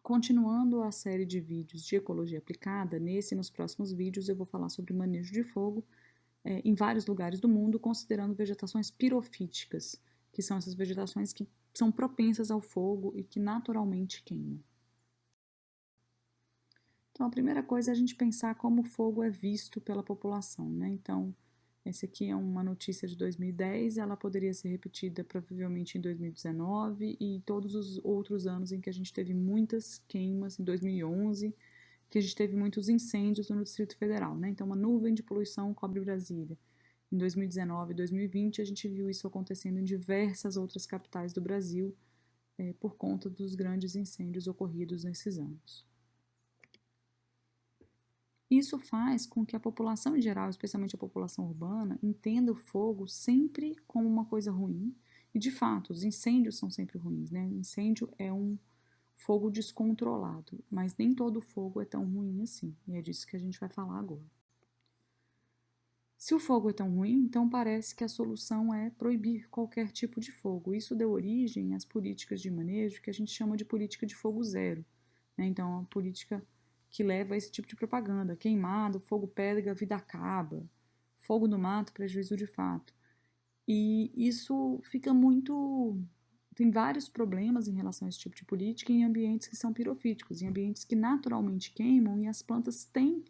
Continuando a série de vídeos de ecologia aplicada, nesse e nos próximos vídeos eu vou falar sobre manejo de fogo em vários lugares do mundo, considerando vegetações pirofíticas, que são essas vegetações que são propensas ao fogo e que naturalmente queimam. Então, a primeira coisa é a gente pensar como o fogo é visto pela população, né? Então, essa aqui é uma notícia de 2010, ela poderia ser repetida provavelmente em 2019 e todos os outros anos em que a gente teve muitas queimas, em 2011, que a gente teve muitos incêndios no Distrito Federal, né? Então, uma nuvem de poluição cobre Brasília. Em 2019 e 2020, a gente viu isso acontecendo em diversas outras capitais do Brasil, por conta dos grandes incêndios ocorridos nesses anos. Isso faz com que a população em geral, especialmente a população urbana, entenda o fogo sempre como uma coisa ruim. E, de fato, os incêndios são sempre ruins, né? Incêndio é um fogo descontrolado, mas nem todo fogo é tão ruim assim. E é disso que a gente vai falar agora. Se o fogo é tão ruim, então parece que a solução é proibir qualquer tipo de fogo. Isso deu origem às políticas de manejo que a gente chama de política de fogo zero, né? Então, a política que leva a esse tipo de propaganda: queimado, fogo pega, a vida acaba, fogo no mato, prejuízo de fato. E isso fica muito. Tem vários problemas em relação a esse tipo de política em ambientes que são pirofíticos, em ambientes que naturalmente queimam e as plantas têm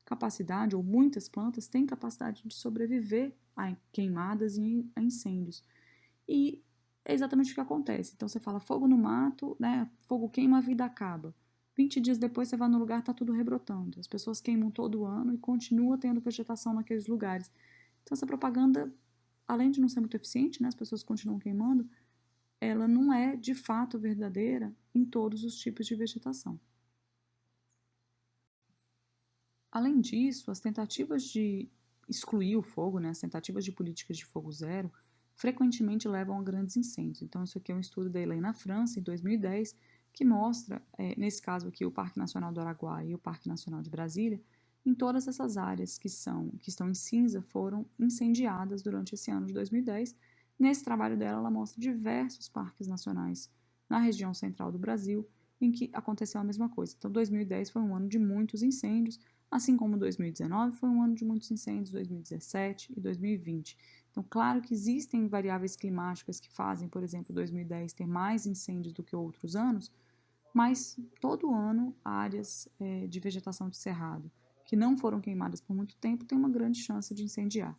capacidade, ou muitas plantas têm capacidade de sobreviver a queimadas e a incêndios. E é exatamente o que acontece. Então você fala fogo no mato, né? Fogo queima, a vida acaba. 20 dias depois você vai no lugar, está tudo rebrotando. As pessoas queimam todo ano e continua tendo vegetação naqueles lugares. Então essa propaganda, além de não ser muito eficiente, né? As pessoas continuam queimando, ela não é de fato verdadeira em todos os tipos de vegetação. Além disso, as tentativas de excluir o fogo, né, as tentativas de políticas de fogo zero, frequentemente levam a grandes incêndios. Então, isso aqui é um estudo da Helena França, em 2010, que mostra, nesse caso aqui, o Parque Nacional do Araguaia e o Parque Nacional de Brasília, em todas essas áreas que estão em cinza foram incendiadas durante esse ano de 2010. Nesse trabalho dela, ela mostra diversos parques nacionais na região central do Brasil, em que aconteceu a mesma coisa. Então, 2010 foi um ano de muitos incêndios, assim como 2019 foi um ano de muitos incêndios, 2017 e 2020. Então, claro que existem variáveis climáticas que fazem, por exemplo, 2010 ter mais incêndios do que outros anos, mas todo ano áreas de vegetação de cerrado que não foram queimadas por muito tempo têm uma grande chance de incendiar.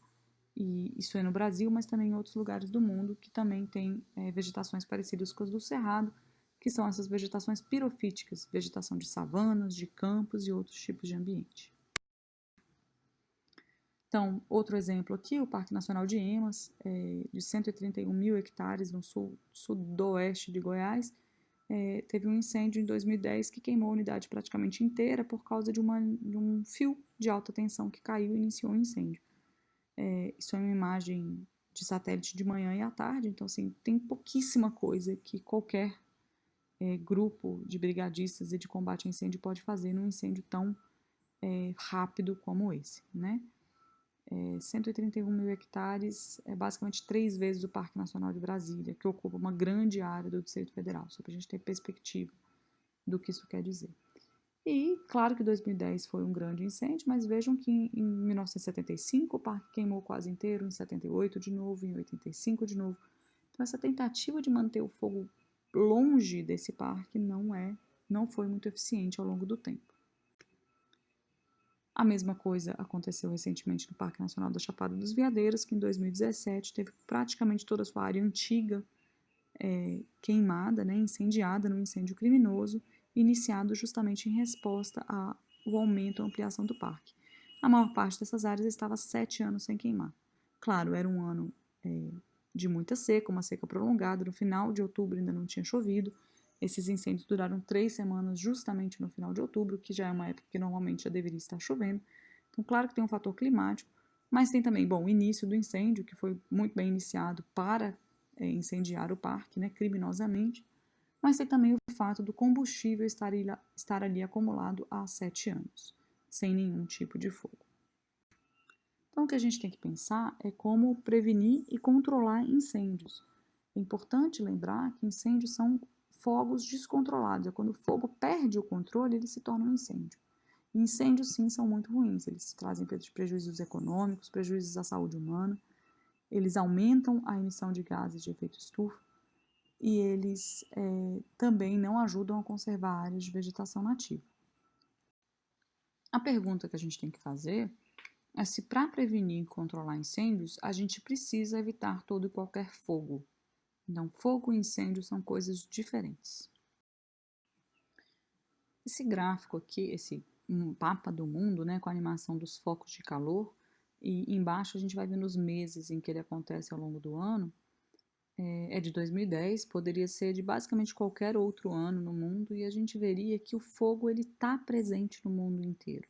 E isso é no Brasil, mas também em outros lugares do mundo que também têm vegetações parecidas com as do cerrado, que são essas vegetações pirofíticas, vegetação de savanas, de campos e outros tipos de ambiente. Então, outro exemplo aqui, o Parque Nacional de Emas, de 131 mil hectares no sudoeste de Goiás, teve um incêndio em 2010 que queimou a unidade praticamente inteira por causa de um fio de alta tensão que caiu e iniciou um incêndio. Isso é uma imagem de satélite de manhã e à tarde, então assim, tem pouquíssima coisa que qualquer grupo de brigadistas e de combate a incêndio pode fazer num incêndio tão rápido como esse, né? 131 mil hectares é basicamente 3 vezes o Parque Nacional de Brasília, que ocupa uma grande área do Distrito Federal, só para a gente ter perspectiva do que isso quer dizer. E, claro que 2010 foi um grande incêndio, mas vejam que em 1975 o parque queimou quase inteiro, em 78 de novo, em 85 de novo. Então, essa tentativa de manter o fogo longe desse parque não foi muito eficiente ao longo do tempo. A mesma coisa aconteceu recentemente no Parque Nacional da Chapada dos Veadeiros, que em 2017 teve praticamente toda a sua área antiga queimada, né, incendiada num incêndio criminoso, iniciado justamente em resposta ao aumento, à ampliação do parque. A maior parte dessas áreas estava há 7 anos sem queimar. Claro, era um ano de muita seca, uma seca prolongada, no final de outubro ainda não tinha chovido. Esses incêndios duraram 3 semanas justamente no final de outubro, que já é uma época que normalmente já deveria estar chovendo. Então, claro que tem um fator climático, mas tem também, bom, o início do incêndio, que foi muito bem iniciado para incendiar o parque, né, criminosamente, mas tem também o fato do combustível estar ali acumulado há 7 anos, sem nenhum tipo de fogo. Então, o que a gente tem que pensar é como prevenir e controlar incêndios. É importante lembrar que incêndios são fogos descontrolados, é quando o fogo perde o controle, ele se torna um incêndio. Incêndios, sim, são muito ruins, eles trazem prejuízos econômicos, prejuízos à saúde humana, eles aumentam a emissão de gases de efeito estufa e eles também não ajudam a conservar áreas de vegetação nativa. A pergunta que a gente tem que fazer é se para prevenir e controlar incêndios, a gente precisa evitar todo e qualquer fogo. Então, fogo e incêndio são coisas diferentes. Esse gráfico aqui, esse mapa do mundo, né, com a animação dos focos de calor, e embaixo a gente vai vendo os meses em que ele acontece ao longo do ano, é de 2010, poderia ser de basicamente qualquer outro ano no mundo, e a gente veria que o fogo está presente no mundo inteiro,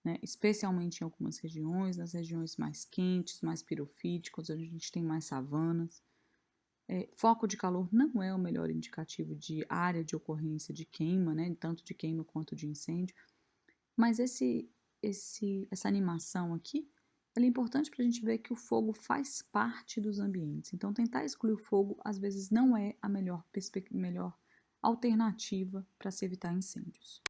né, especialmente em algumas regiões, nas regiões mais quentes, mais pirofíticas, onde a gente tem mais savanas. Foco de calor não é o melhor indicativo de área de ocorrência de queima, né, tanto de queima quanto de incêndio, mas essa animação aqui, ela é importante para a gente ver que o fogo faz parte dos ambientes. Então, tentar excluir o fogo, às vezes, não é a melhor alternativa para se evitar incêndios.